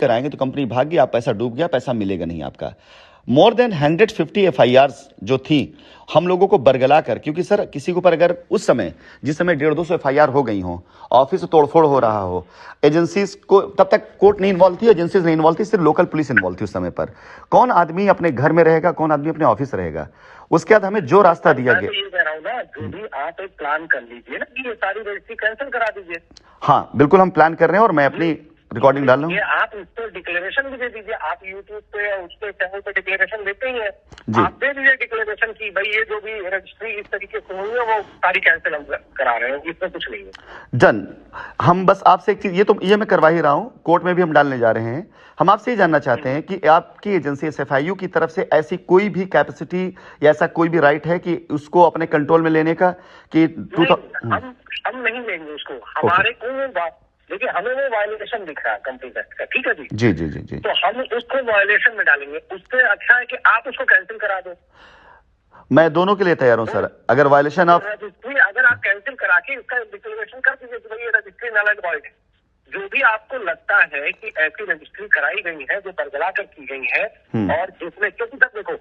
कराएंगे तो कंपनी भाग गई, आप पैसा डूब गया, पैसा मिलेगा नहीं आपका। मोर देन 150 एफआईआर जो थी हम लोगों को बरगला कर, क्योंकि सर किसी के ऊपर अगर उस समय जिस समय 150-200 एफआईआर हो गई हो, ऑफिस तोड़फोड़ हो रहा हो, एजेंसीज को तब तक कोर्ट नहीं इन्वॉल्व थी, एजेंसीज नहीं इन्वॉल्व थी, सिर्फ लोकल पुलिस इन्वॉल्व थी उस समय पर। कौन आदमी अपने घर में रहेगा, कौन आदमी अपने ऑफिस रहेगा? उसके बाद हमें जो रास्ता दिया गया, ये कह रहा हूँ ना, जो भी आप एक प्लान कर लीजिए ना कि ये सारी रजिस्ट्री कैंसिल करा दीजिए। हाँ बिल्कुल हम प्लान कर रहे हैं और मैं अपनी रिकॉर्डिंग डाल रहा हूँ। ये आप उस पर डिक्लेरेशन भी दे दीजिए, आप यूट्यूब पे या उस पे चैनल पे डिक्लेरेशन देते ही हैं, आप दे दीजिए डिक्लेरेशन की भाई ये जो भी रजिस्ट्री इस तरीके से हुई है वो सारी कैंसिल हम करा रहे हैं, इसमें कुछ नहीं है। डन। हम बस आपसे एक चीज, ये मैं करवा ही रहा हूँ, कोर्ट में भी हम डालने जा रहे हैं। हम आपसे ये जानना चाहते हैं कि आपकी एजेंसी एसएफआईयू की तरफ से ऐसी कोई भी कैपेसिटी या ऐसा कोई भी राइट है कि उसको अपने कंट्रोल में लेने का कि हम नहीं लेंगे उसको, हमारे को देखिए हमें वो वायलेशन दिख रहा है कंपनी एक्ट का, ठीक है जी जी जी जी जी, तो हम उसको वायलेशन में डालेंगे। उससे अच्छा है कि आप उसको कैंसिल करा दो। मैं दोनों के लिए तैयार हूँ सर। अगर वायलेशन ऑफ रजिस्ट्री अगर आप कैंसिल करा के इसका डिक्लेरेशन कर दीजिए कि भाई ये रजिस्ट्री नल एंड वॉइड है, जो भी आपको लगता है कि ऐसी रजिस्ट्री कराई गई है जो बरगला कर की गई है और जिसमें, क्योंकि तब देखो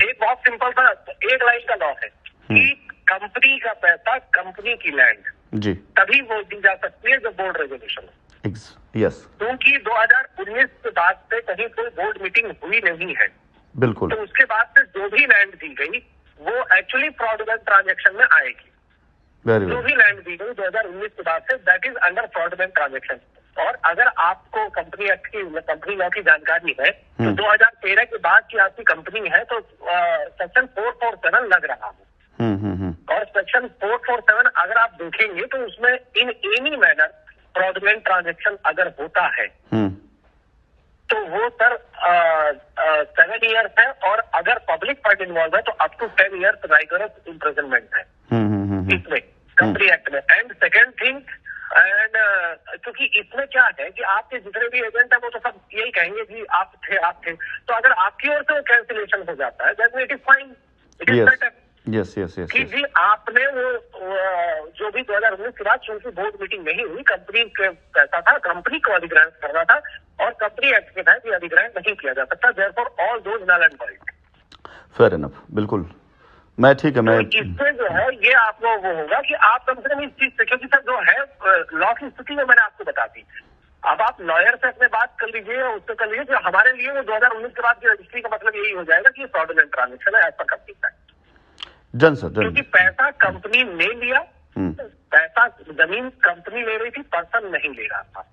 एक बहुत सिंपल सा एक लाइन का लॉ है कि कंपनी का पैसा कंपनी की लैंड जी तभी वो दी जा सकती है जो बोर्ड रेजोल्यूशन है। यस, क्योंकि 2019 के बाद से कहीं कोई बोर्ड मीटिंग हुई नहीं है, बिल्कुल, तो उसके बाद से जो भी लैंड दी गई वो एक्चुअली फ्रॉडुलेंट ट्रांजैक्शन में आएगी। जो भी लैंड दी गई 2019 के बाद say that is under fraudulent transaction. और अगर आपको कंपनी एक्ट की, कंपनी लॉ की जानकारी है तो 2013 के बाद की आपकी कंपनी है तो सेक्शन 447 लग रहा है। और सेक्शन 447 अगर आप देखेंगे तो उसमें in any manner fraudulent transaction अगर होता है तो वो सर 7 ईयर्स है, और अगर पब्लिक फंड इन्वॉल्व है तो up to 10 years rigorous imprisonment है इसमें कंपनी एक्ट में। एंड सेकेंड थिंग, एंड क्योंकि इसमें क्या है कि आपके जितने भी एजेंट है वो तो सब यही कहेंगे कि आप थे, तो अगर आपकी ओर से कैंसिलेशन हो जाता है that it is fine, it is better. Yes yes yes, कि जी आपने वो जो भी 2019 के बाद चूंकि बोर्ड मीटिंग नहीं हुई, कंपनी के पैसा था, कंपनी को अधिग्रहण करना था और कंपनी एक्ट के तहत ये अधिग्रहण नहीं किया जा सकता, therefore all those null and void. Fair enough, बिल्कुल, मैं ठीक है। मैं इससे जो है ये आपको वो होगा कि आप कम से कम इस चीज से, क्योंकि सर जो है लॉ की स्थिति में मैंने आपको बता दी, अब आप लॉयर से अपने बात कर लीजिए, उससे कर लीजिए, जो हमारे लिए वो 2019 के बाद की रजिस्ट्री का मतलब यही हो जाएगा कि फ्रॉडुलेंट ट्रांजैक्शन है एज पर कंपनी एक्ट। डन सर, क्योंकि पैसा कंपनी ने लिया, पैसा जमीन कंपनी ले रही थी, पर्सन नहीं ले रहा था।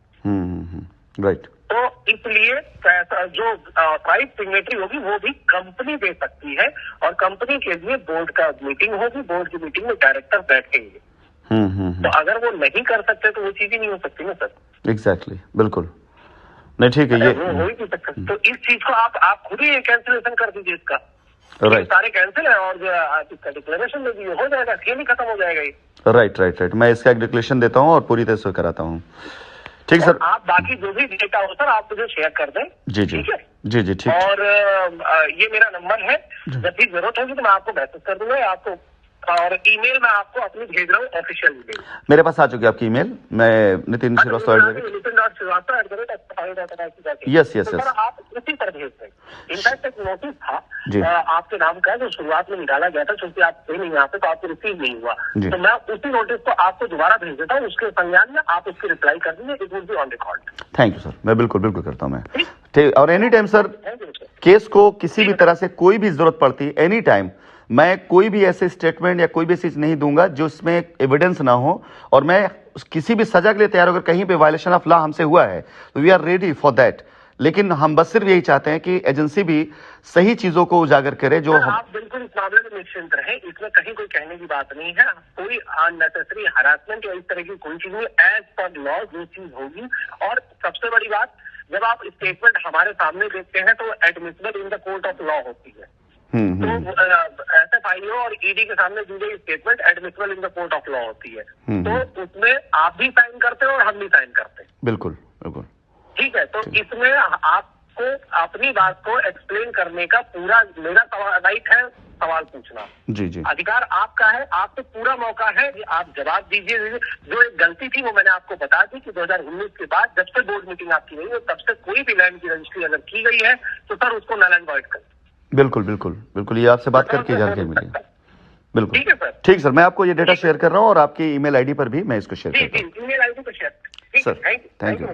राइट। तो इसलिए पैसा जो प्राइस सिग्नेटरी होगी वो भी कंपनी दे सकती है, और कंपनी के लिए बोर्ड का मीटिंग होगी, बोर्ड की मीटिंग में डायरेक्टर बैठेंगे। तो अगर वो नहीं कर सकते तो वो चीज ही नहीं हो सकती ना सर। एग्जैक्टली, बिल्कुल, नहीं ठीक है, ये वो हो ही नहीं सकता। तो इस चीज को आप खुद ही कैंसिलेशन कर दीजिए इसका, सारे कैंसिल है और इसका डिक्लेरेशन दे दीजिए, हो जाएगा, खेल ही खत्म हो जाएगा ये। राइट, मैं इसका एक डिक्लेरेशन देता हूँ और पूरी तरह से कराता हूँ। ठीक सर, आप बाकी जो भी डेटा हो सर आप मुझे शेयर कर दें। जी जी, ठीक है जी, ठीक। और ये मेरा नंबर है, जब भी जरूरत होगी तो मैं आपको मैसेज कर दूंगा आपको, और ईमेल मैं आपको अपनी भेज रहा हूँ, ऑफिशियल ईमेल मेरे पास आ चुकी है आपकी ईमेल। मैं Nitin Srivastava. Yes yes yes, आप उसी पर भेज दें। इनफैक्ट एक नोटिस था आपके नाम का जो शुरुआत में निकाला गया था, क्योंकि आप थे नहीं यहाँ पे तो आपको रिसीव नहीं हुआ, तो मैं उसी नोटिस को आपको दोबारा भेज देता हूँ, उसके संज्ञान में आप उसकी रिप्लाई कर दीजिए, it will be on record. Thank you sir, मैं बिल्कुल करता हूँ मैं, ठीक। और एनी टाइम सर केस को किसी भी तरह से कोई भी जरूरत पड़ती, एनी टाइम मैं कोई भी ऐसे स्टेटमेंट या कोई भी चीज नहीं दूंगा जो इसमें एविडेंस ना हो, और मैं किसी भी सजा के लिए तैयार हूं। अगर कहीं पे वायलेशन ऑफ लॉ हमसे हुआ है तो we are ready for that, लेकिन हम बस सिर्फ यही चाहते हैं कि एजेंसी भी सही चीजों को उजागर करे। जो आप बिल्कुल इस मामले में निश्चिंत रहें, इसमें कहीं कोई कहने की बात नहीं है, कोई अननेसेसरी हरासमेंट या इस तरह की कोई चीज नहीं, एज पर लॉ जो चीज होगी। और सबसे बड़ी बात, जब आप स्टेटमेंट हमारे सामने देखते हैं तो admissible in the court of law होती है। तो एसएफआईओ और ईडी के सामने दी गई statement admissible in the court of law होती है, तो उसमें आप भी साइन करते हैं और हम भी साइन करते हैं। बिल्कुल, ठीक है, तो इसमें आपको अपनी बात को एक्सप्लेन करने का पूरा मेरा राइट है, सवाल पूछना। जी जी, अधिकार आपका है, आपको पूरा मौका है कि आप जवाब दीजिए। जो एक गलती थी वो मैंने आपको बता दी कि 2019 के बाद जब से बोर्ड मीटिंग आपकी नहीं है तब से कोई भी लैंड की रजिस्ट्री अगर की गई है तो सर उसको नल एंड वॉइड कर। बिल्कुल बिल्कुल बिल्कुल, ये आपसे बात करके जानकारी मिली। बिल्कुल ठीक है सर। ठीक सर, मैं आपको ये डेटा शेयर कर रहा हूँ और आपकी ईमेल आईडी पर भी मैं इसको शेयर जी करता जी, ईमेल आईडी पर शेयर। हूँ सर। Thank you.